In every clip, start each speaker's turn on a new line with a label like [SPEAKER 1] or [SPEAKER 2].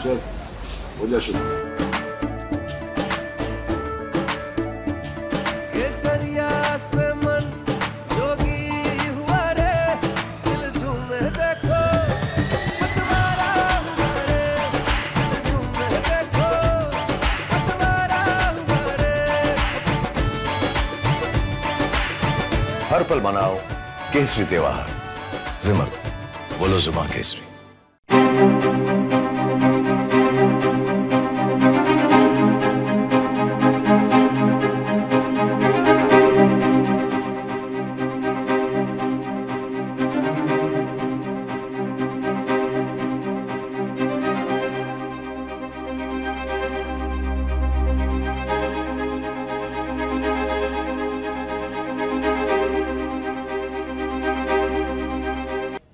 [SPEAKER 1] चल हो जा शुरू।
[SPEAKER 2] केसरिया से मन जोगी हुआ रे, दिल झूमे देखो पतवारा हुआ रे, दिल झूमे देखो पतवारा हुआ रे।
[SPEAKER 3] हर पल मनाओ केसरी त्योहार। विमल, बोलो जुबान केसरी।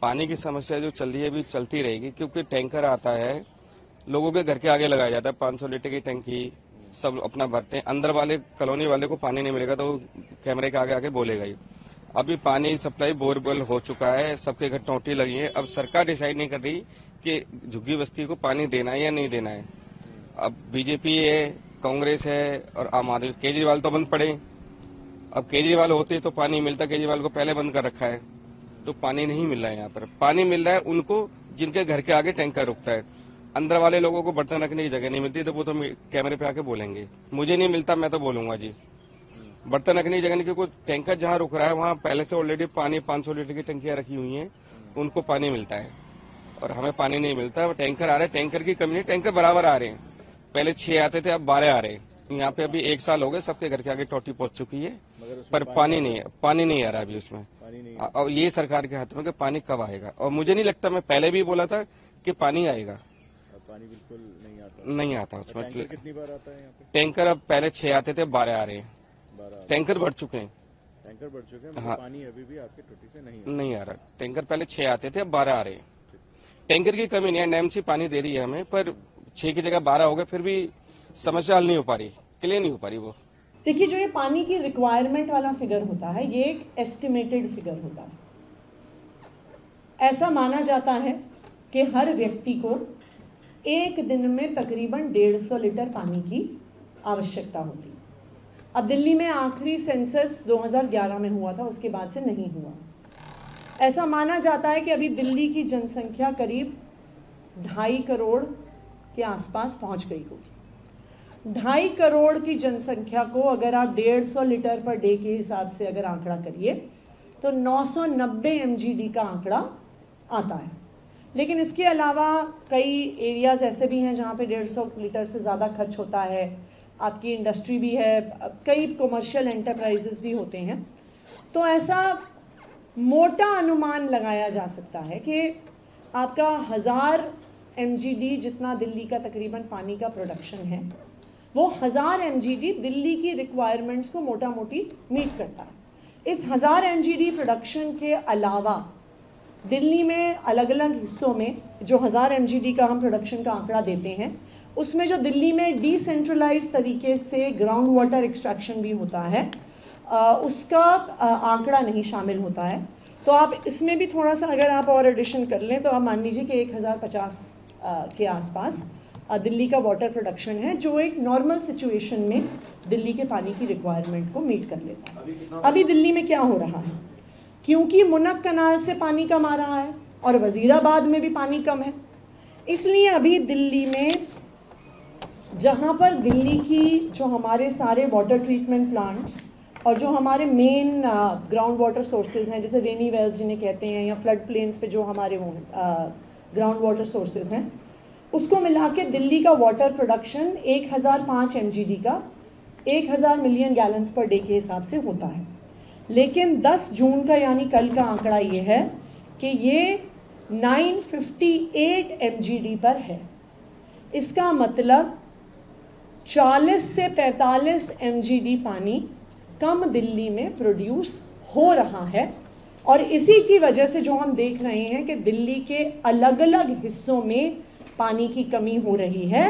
[SPEAKER 4] पानी की समस्या जो चल रही है अभी चलती रहेगी, क्योंकि टैंकर आता है, लोगों के घर के आगे लगाया जाता है, 500 लीटर की टंकी सब अपना भरते हैं। अंदर वाले कॉलोनी वाले को पानी नहीं मिलेगा तो वो कैमरे के आगे आगे बोलेगा ही। अभी पानी सप्लाई बोरवेल हो चुका है, सबके घर टोटी लगी है। अब सरकार डिसाइड नहीं कर रही कि झुग्गी बस्ती को पानी देना है या नहीं देना है। अब बीजेपी है, कांग्रेस है और आम आदमी। केजरीवाल तो बंद पड़े, अब केजरीवाल होते तो पानी मिलता, केजरीवाल को पहले बंद कर रखा है, तो पानी नहीं मिल रहा है। यहाँ पर पानी मिल रहा है उनको जिनके घर के आगे टैंकर रुकता है। अंदर वाले लोगों को बर्तन रखने की जगह नहीं मिलती, तो वो तो कैमरे पे आके बोलेंगे। मुझे नहीं मिलता, मैं तो बोलूंगा जी। बर्तन रखने की जगह नहीं, क्योंकि टैंकर जहाँ रुक रहा है वहाँ पहले से ऑलरेडी पानी 500 लीटर की टंकियां रखी हुई हैं, उनको पानी मिलता है और हमें पानी नहीं मिलता। टैंकर आ रहे हैं, टैंकर की कमी नहीं, टैंकर बराबर आ रहे हैं। पहले 6 आते थे, अब 12 आ रहे हैं। यहाँ पे अभी 1 साल हो गए, सबके घर के आगे टोटी पहुंच चुकी है, पर पानी नहीं है, पानी नहीं आ रहा अभी उसमें। और ये सरकार के हाथ में कि पानी कब आएगा। और मुझे नहीं लगता, मैं पहले भी बोला था कि पानी आएगा,
[SPEAKER 5] पानी बिल्कुल नहीं आता
[SPEAKER 4] उसमें।
[SPEAKER 5] टैंकर कितनी बार आता है यहाँ पे?
[SPEAKER 4] टैंकर अब पहले 6 आते थे, 12 आ रहे हैं। टैंकर बढ़ चुके हैं,
[SPEAKER 5] टैंकर बढ़ चुके हैं।
[SPEAKER 4] हाँ,
[SPEAKER 5] पानी अभी भी आपके टोटी से
[SPEAKER 4] नहीं आ रहा। टैंकर पहले 6 आते थे, अब 12 आ रहे हैं। टैंकर की कमी नहीं है, NMC पानी दे रही है हमें, पर 6 की जगह 12 हो गए, फिर भी समस्या हल नहीं हो पा रही, क्लियर नहीं हो पा रही वो।
[SPEAKER 6] देखिए, जो ये पानी की रिक्वायरमेंट वाला फिगर होता है, ये एक एस्टिमेटेड फिगर होता है। ऐसा माना जाता है कि हर व्यक्ति को एक दिन में तकरीबन 150 लीटर पानी की आवश्यकता होती है। अब दिल्ली में आखिरी सेंसस 2011 में हुआ था, उसके बाद से नहीं हुआ। ऐसा माना जाता है कि अभी दिल्ली की जनसंख्या करीब 2.5 करोड़ के आसपास पहुंच गई होगी। 2.5 करोड़ की जनसंख्या को अगर आप 150 लीटर पर डे के हिसाब से अगर आंकड़ा करिए तो 990 MGD का आंकड़ा आता है। लेकिन इसके अलावा कई एरियाज़ ऐसे भी हैं जहाँ पे 150 लीटर से ज़्यादा खर्च होता है। आपकी इंडस्ट्री भी है, कई कमर्शियल एंटरप्राइजेस भी होते हैं। तो ऐसा मोटा अनुमान लगाया जा सकता है कि आपका 1000 MGD जितना दिल्ली का तकरीबन पानी का प्रोडक्शन है, वो 1000 MGD दिल्ली की रिक्वायरमेंट्स को मोटा मोटी मीट करता है। इस 1000 MGD प्रोडक्शन के अलावा दिल्ली में अलग अलग हिस्सों में जो 1000 MGD का हम प्रोडक्शन का आंकड़ा देते हैं, उसमें जो दिल्ली में डिसेंट्रलाइज तरीके से ग्राउंड वाटर एक्सट्रैक्शन भी होता है, उसका आंकड़ा नहीं शामिल होता है। तो आप इसमें भी थोड़ा सा अगर आप और एडिशन कर लें तो आप मान लीजिए कि 1050 के आसपास दिल्ली का वाटर प्रोडक्शन है, जो एक नॉर्मल सिचुएशन में दिल्ली के पानी की रिक्वायरमेंट को मीट कर लेता है। अभी दिल्ली में क्या हो रहा है, क्योंकि मुनक कनाल से पानी कम आ रहा है और वजीराबाद में भी पानी कम है, इसलिए अभी दिल्ली में जहाँ पर दिल्ली की जो हमारे सारे वाटर ट्रीटमेंट प्लांट्स और जो हमारे मेन ग्राउंड वाटर सोर्सेज हैं, जैसे रेनी वेल्स जिन्हें कहते हैं, या फ्लड प्लेन्स पे जो हमारे वो ग्राउंड वाटर सोर्सेज हैं, उसको मिला के दिल्ली का वाटर प्रोडक्शन 1005 MGD का 1000 मिलियन गैलन्स पर डे के हिसाब से होता है। लेकिन 10 जून का यानी कल का आंकड़ा ये है कि ये 958 MGD पर है। इसका मतलब 40 से 45 MGD पानी कम दिल्ली में प्रोड्यूस हो रहा है। और इसी की वजह से जो हम देख रहे हैं कि दिल्ली के अलग अलग हिस्सों में पानी की कमी हो रही है,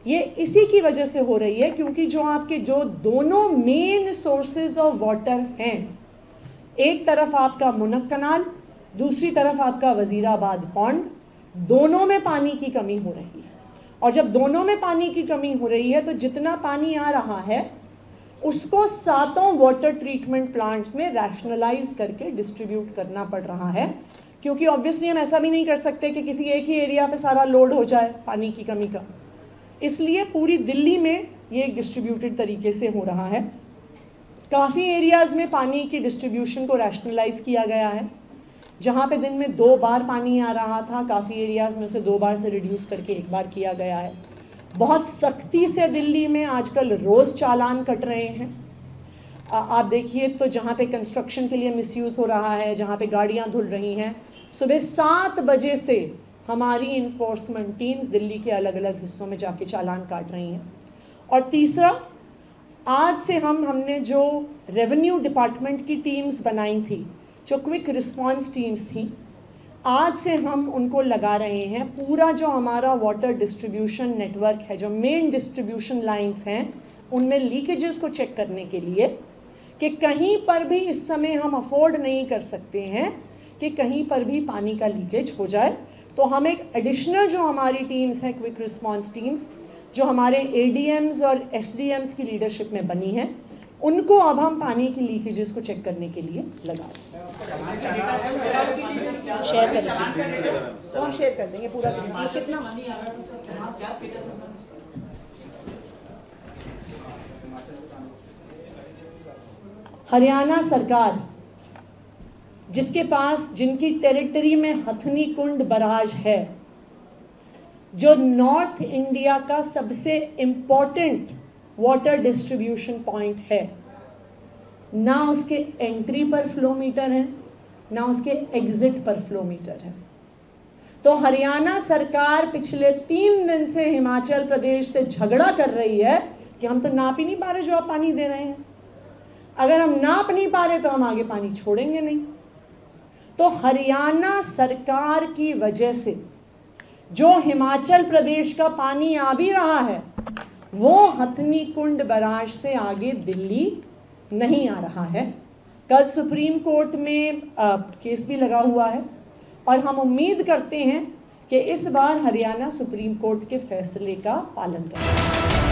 [SPEAKER 6] ये इसी की वजह से हो रही है क्योंकि जो आपके जो दोनों मेन सोर्सेज ऑफ वाटर हैं, एक तरफ आपका मुनक कनाल, दूसरी तरफ आपका वजीराबाद पॉन्ड, दोनों में पानी की कमी हो रही है। और जब दोनों में पानी की कमी हो रही है तो जितना पानी आ रहा है उसको 7 वाटर ट्रीटमेंट प्लांट्स में रैशनलाइज करके डिस्ट्रीब्यूट करना पड़ रहा है, क्योंकि ऑब्वियसली हम ऐसा भी नहीं कर सकते कि किसी एक ही एरिया पे सारा लोड हो जाए पानी की कमी का। इसलिए पूरी दिल्ली में ये एक डिस्ट्रीब्यूटेड तरीके से हो रहा है। काफ़ी एरियाज़ में पानी की डिस्ट्रीब्यूशन को रैशनलाइज किया गया है। जहाँ पे दिन में 2 बार पानी आ रहा था, काफ़ी एरियाज़ में उसे 2 बार से रिड्यूस करके 1 बार किया गया है। बहुत सख्ती से दिल्ली में आजकल रोज़ चालान कट रहे हैं। आप देखिए तो जहाँ पे कंस्ट्रक्शन के लिए मिसयूज़ हो रहा है, जहाँ पे गाड़ियाँ धुल रही हैं, सुबह 7 बजे से हमारी इन्फोर्समेंट टीम्स दिल्ली के अलग अलग हिस्सों में जाके चालान काट रही हैं। और तीसरा, आज से हमने जो रेवेन्यू डिपार्टमेंट की टीम्स बनाई थी, जो क्विक रिस्पांस टीम्स थी, आज से हम उनको लगा रहे हैं। पूरा जो हमारा वाटर डिस्ट्रीब्यूशन नेटवर्क है, जो मेन डिस्ट्रीब्यूशन लाइंस हैं, उनमें लीकेजेस को चेक करने के लिए कि कहीं पर भी इस समय हम अफोर्ड नहीं कर सकते हैं कि कहीं पर भी पानी का लीकेज हो जाए। तो हम एक एडिशनल जो हमारी टीम्स हैं, क्विक रिस्पांस टीम्स, जो हमारे ADMs और SDMs की लीडरशिप में बनी हैं, उनको अब हम पानी की लीकेजेस को चेक करने के लिए लगा शेयर कर देंगे। तो हम शेयर कर देंगे पूरा कितना हरियाणा सरकार, जिसके पास, जिनकी टेरिटरी में हथनी कुंड बराज है, जो नॉर्थ इंडिया का सबसे इम्पोर्टेंट वाटर डिस्ट्रीब्यूशन पॉइंट है, ना उसके एंट्री पर फ्लो मीटर है, ना उसके एग्जिट पर फ्लो मीटर है। तो हरियाणा सरकार पिछले 3 दिन से हिमाचल प्रदेश से झगड़ा कर रही है कि हम तो नाप ही नहीं पा रहे जो आप पानी दे रहे हैं। अगर हम नाप नहीं पा रहे तो हम आगे पानी छोड़ेंगे नहीं। तो हरियाणा सरकार की वजह से जो हिमाचल प्रदेश का पानी आ भी रहा है, वो हथनी कुंड बराज से आगे दिल्ली नहीं आ रहा है। कल सुप्रीम कोर्ट में केस भी लगा हुआ है और हम उम्मीद करते हैं कि इस बार हरियाणा सुप्रीम कोर्ट के फैसले का पालन करेगा।